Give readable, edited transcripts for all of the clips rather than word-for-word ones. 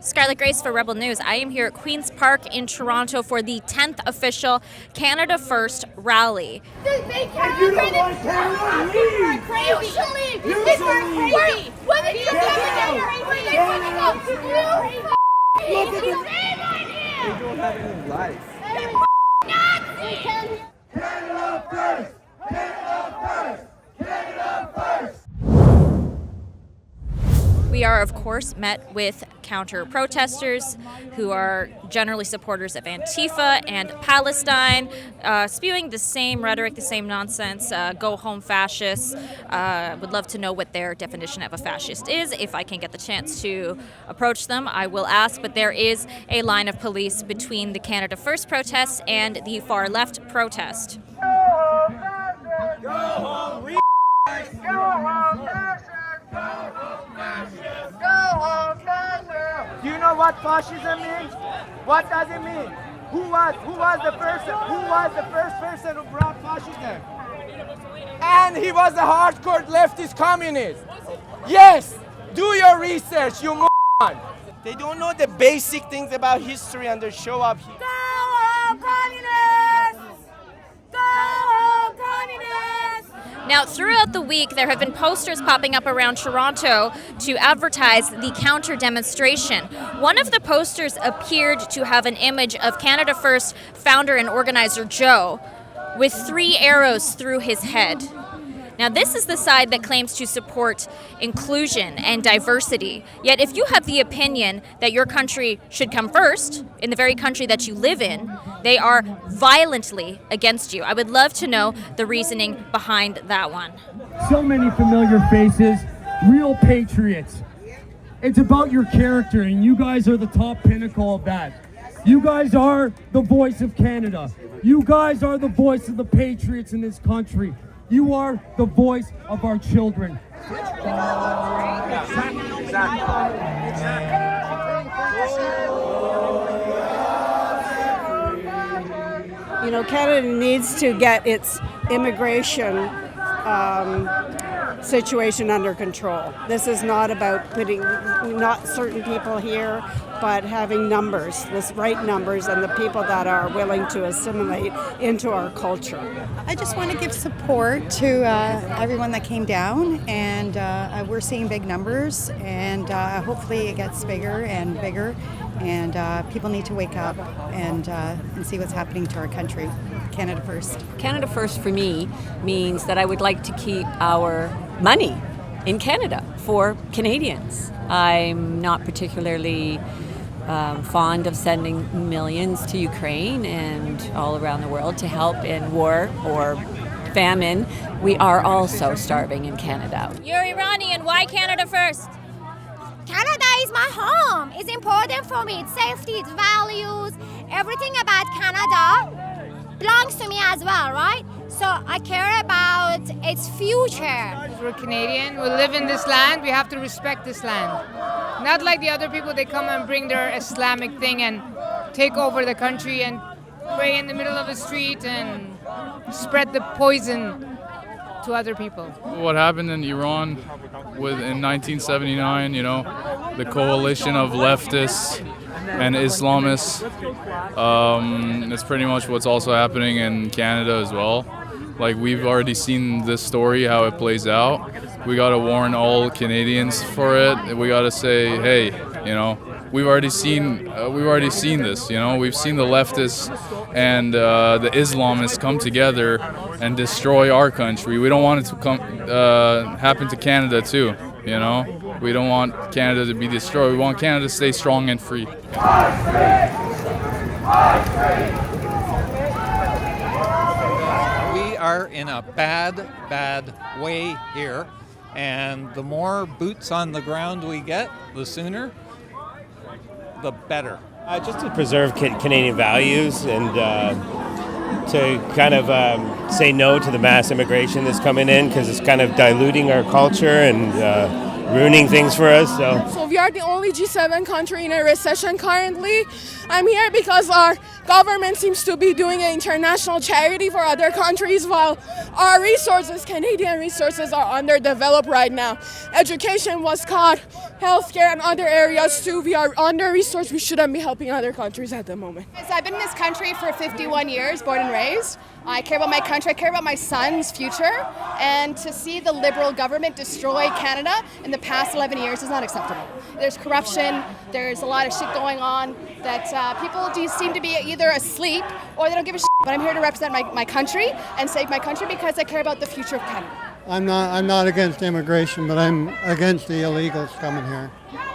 Scarlett Grace for Rebel News. I am here at Queen's Park in Toronto for the 10th official Canada First rally. If you don't want Canada, leave! You should leave! You should leave! When did you Get out! Get out! Look at them! They don't have any life. Canada first! Canada first! Canada first! We are, of course, met with counter-protesters who are generally supporters of Antifa and Palestine, spewing the same rhetoric, the same nonsense, go home fascists. Would love to know what their definition of a fascist is. If I can get the chance to approach them, I will ask, but there is a line of police between the Canada First protests and the far left protest. Go home, fascist! Go home, fascist! Go home, fascist! Do you know what fascism means? What does it mean? Who was the first person who brought fascism? And he was a hardcore leftist communist. Yes, do your research, you moron. They don't know the basic things about history and they show up here. Go home, communists! Go home, communists! Now, throughout the week, there have been posters popping up around Toronto to advertise the counter-demonstration. One of the posters appeared to have an image of Canada First founder and organizer Joe with 3 arrows through his head. Now, this is the side that claims to support inclusion and diversity. Yet, if you have the opinion that your country should come first, in the very country that you live in, they are violently against you. I would love to know the reasoning behind that one. So many familiar faces, real patriots. It's about your character, and you guys are the top pinnacle of that. You guys are the voice of Canada. You guys are the voice of the patriots in this country. You are the voice of our children. You know, Canada needs to get its immigration situation under control. This is not about putting not certain people here, but having numbers, this right numbers, and the people that are willing to assimilate into our culture. I just want to give support to everyone that came down, and we're seeing big numbers, and hopefully it gets bigger and bigger, and people need to wake up and see what's happening to our country. Canada First. Canada First for me means that I would like to keep our money in Canada for Canadians. I'm not particularly fond of sending millions to Ukraine and all around the world to help in war or famine. We are also starving in Canada. You're Iranian. Why Canada First? Canada is my home. It's important for me. It's safety, it's values, everything about Canada belongs to me as well, right? So I care about its future. We're Canadian. We live in this land. We have to respect this land. Not like the other people, they come and bring their Islamic thing and take over the country and pray in the middle of the street and spread the poison to other people. What happened in Iran in 1979, the coalition of leftists and Islamists, it's pretty much what's also happening in Canada as well. Like, we've already seen this story, how it plays out. We got to warn all Canadians for it. We got to say, hey, we've already seen this. We've seen the leftists and the Islamists come together and destroy our country. We don't want it to happen to Canada too. We don't want Canada to be destroyed. We want Canada to stay strong and free. We are in a bad way here, and the more boots on the ground we get, the sooner, the better. Just to preserve Canadian values and to kind of say no to the mass immigration that's coming in, because it's kind of diluting our culture and ruining things for us. So we are the only G7 country in a recession currently. I'm here because our government seems to be doing an international charity for other countries, while our resources, Canadian resources, are underdeveloped right now. Education was cut, healthcare, and other areas too. We are under-resourced. We shouldn't be helping other countries at the moment. So I've been in this country for 51 years, born and raised. I care about my country, I care about my son's future, and to see the Liberal government destroy Canada in the past 11 years is not acceptable. There's corruption, there's a lot of shit going on that people do seem to be either asleep or they don't give a shit. But I'm here to represent my country and save my country because I care about the future of Canada. I'm not against immigration, but I'm against the illegals coming here.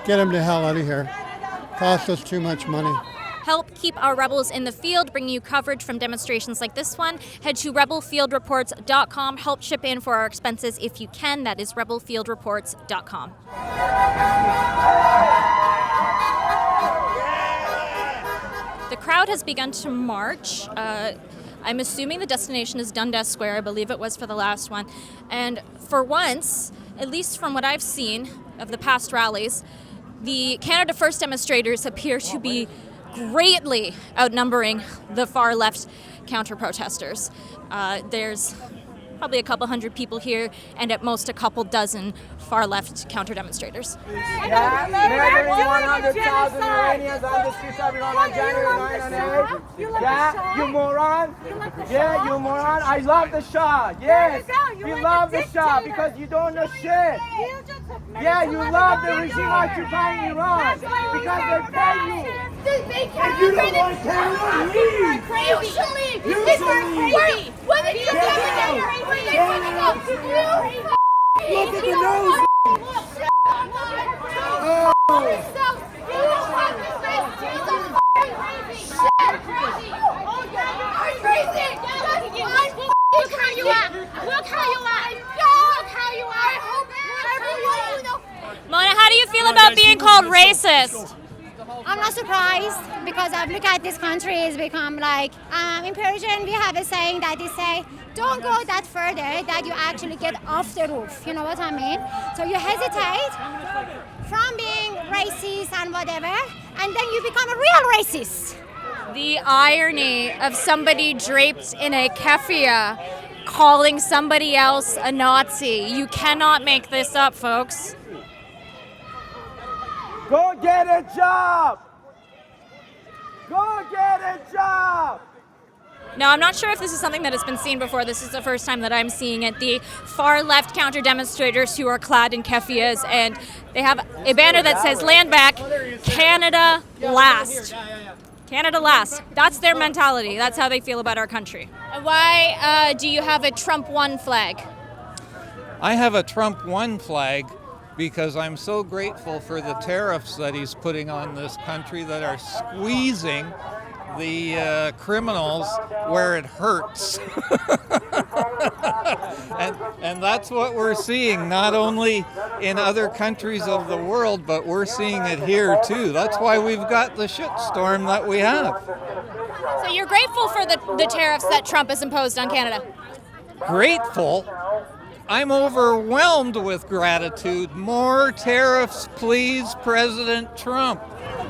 Get them the hell out of here. Cost us too much money. Help keep our rebels in the field, bringing you coverage from demonstrations like this one. Head to rebelfieldreports.com. Help chip in for our expenses if you can. That is rebelfieldreports.com. The crowd has begun to march. I'm assuming the destination is Dundas Square. I believe it was for the last one. And for once, at least from what I've seen of the past rallies, the Canada First demonstrators appear to be greatly outnumbering the far left counter-protesters. There's probably a couple hundred people here, and at most a couple dozen far-left counter-demonstrators. Yeah, murdering 100,000 Iranians on the streets of Iran on January 9 and 8. Yeah, you moron. Yeah, you moron. I love the Shah. Yes, we love the Shah because you don't know shit. Yeah, you love the regime occupying Iran because they pay you. If you don't want Canada, leave. You should leave. You should leave. When did you Get out. Look at the nose. Mona, how do you feel about being called racist? I'm not surprised because I've looked at this country, it's become like, in Persian we have a saying that they say, don't go that further that you actually get off the roof, you know what I mean? So you hesitate from being racist and whatever, and then you become a real racist. The irony of somebody draped in a keffiyeh calling somebody else a Nazi. You cannot make this up, folks. Go get a job. Go get a job. No, I'm not sure if this is something that has been seen before. This is the first time that I'm seeing it. The far left counter demonstrators who are clad in keffiyehs, and they have a banner that says "Land back, Canada last." Canada last. That's their mentality. That's how they feel about our country. Why do you have a Trump won flag? I have a Trump won flag because I'm so grateful for the tariffs that he's putting on this country that are squeezing the criminals where it hurts. and that's what we're seeing, not only in other countries of the world, but we're seeing it here too. That's why we've got the shitstorm that we have. So you're grateful for the tariffs that Trump has imposed on Canada? Grateful? I'm overwhelmed with gratitude. More tariffs, please, President Trump.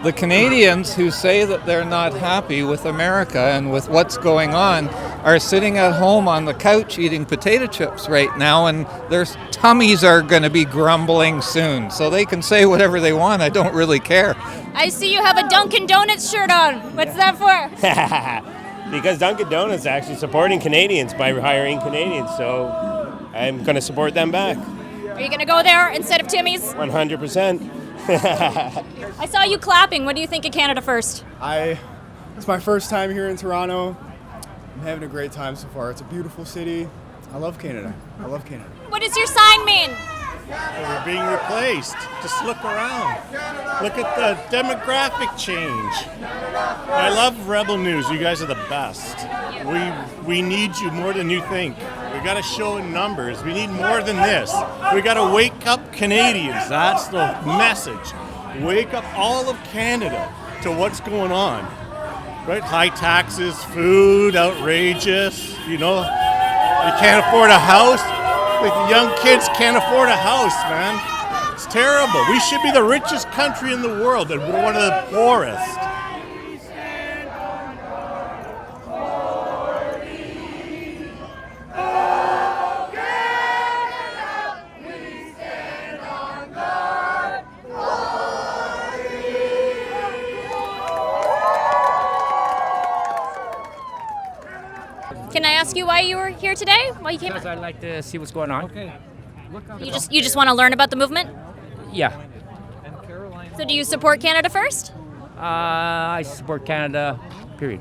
The Canadians who say that they're not happy with America and with what's going on are sitting at home on the couch eating potato chips right now, and their tummies are going to be grumbling soon. So they can say whatever they want. I don't really care. I see you have a Dunkin' Donuts shirt on. What's that for? Because Dunkin' Donuts is actually supporting Canadians by hiring Canadians, so I'm going to support them back. Are you going to go there instead of Timmy's? 100%. I saw you clapping. What do you think of Canada First? It's my first time here in Toronto. I'm having a great time so far. It's a beautiful city. I love Canada. I love Canada. What does your sign mean? We're being replaced. Just look around. Look at the demographic change. I love Rebel News. You guys are the best. We need you more than you think. We got to show in numbers. We need more than this. We got to wake up Canadians. That's the message. Wake up all of Canada to what's going on. Right? High taxes, food, outrageous. You know, you can't afford a house. Like the young kids can't afford a house, man. It's terrible. We should be the richest country in the world, and we're one of the poorest. ask you why you were here today? Why you came? Because I'd like to see what's going on. Okay. You just want to learn about the movement? Yeah. So do you support Canada First? I support Canada, period.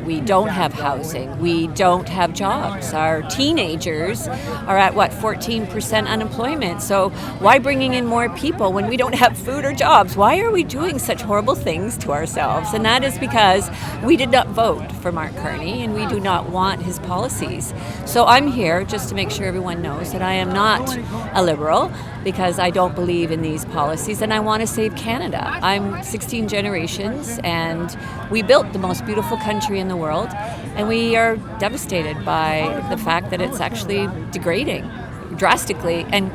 We don't have housing. We don't have jobs. Our teenagers are at, 14% unemployment. So why bringing in more people when we don't have food or jobs? Why are we doing such horrible things to ourselves? And that is because we did not vote for Mark Carney and we do not want his policies. So I'm here just to make sure everyone knows that I am not a Liberal because I don't believe in these policies and I want to save Canada. I'm 16 generations and we built the most beautiful country in the world, and we are devastated by the fact that it's actually degrading drastically and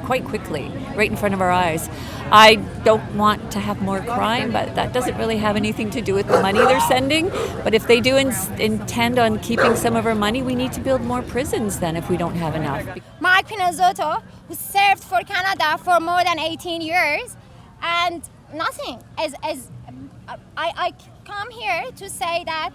quite quickly right in front of our eyes. I don't want to have more crime, but that doesn't really have anything to do with the money they're sending. But if they do intend on keeping some of our money, we need to build more prisons then if we don't have enough. Mike Pinazotto, who served for Canada for more than 18 years, and nothing. I come here to say that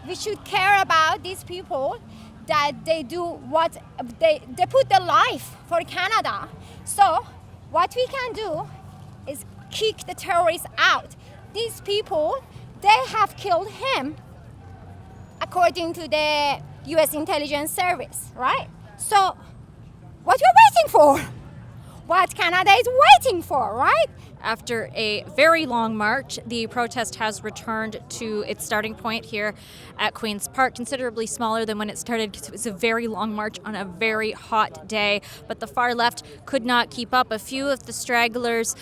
we should care about these people, that they do what they put their life for Canada. So what we can do is kick the terrorists out. These people, they have killed him according to the US intelligence service, right? So what we're waiting for? What Canada is waiting for, right? After a very long march, the protest has returned to its starting point here at Queen's Park, considerably smaller than when it started because it was a very long march on a very hot day. But the far left could not keep up. A few of the stragglers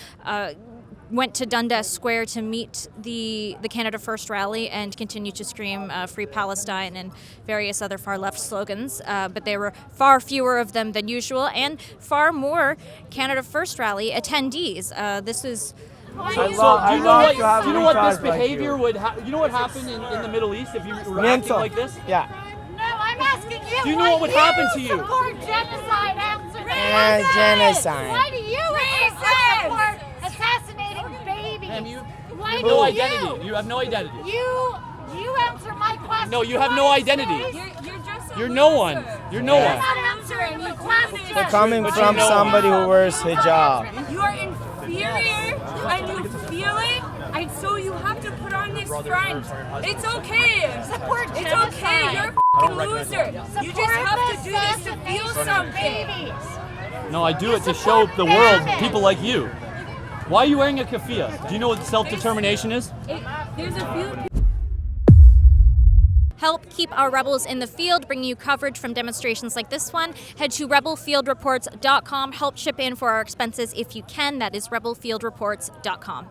went to Dundas Square to meet the Canada First rally and continue to scream Free Palestine and various other far left slogans. But there were far fewer of them than usual and far more Canada First rally attendees. This is. Do you know what this behavior would? You know what happened in the Middle East if you were acting like this? Yeah. No, I'm asking you. Do you know what would happen to you? Support genocide. And genocide. Why do you support assassinating babies? You have no identity. You have no identity. You answer my question. No, you have no identity. You're no one. You're no one. You're not answering the question. They're coming from somebody who wears hijab. You are inferior and you feel it, and so you have to put on this front. It's okay. Support it's okay. You're a f***ing loser. You just have to do this to feel something. No, I do it to show the world people like you. Why are you wearing a keffiyeh? Do you know what self-determination is? There's a few. Help keep our rebels in the field, bringing you coverage from demonstrations like this one. Head to rebelfieldreports.com. Help chip in for our expenses if you can. That is rebelfieldreports.com.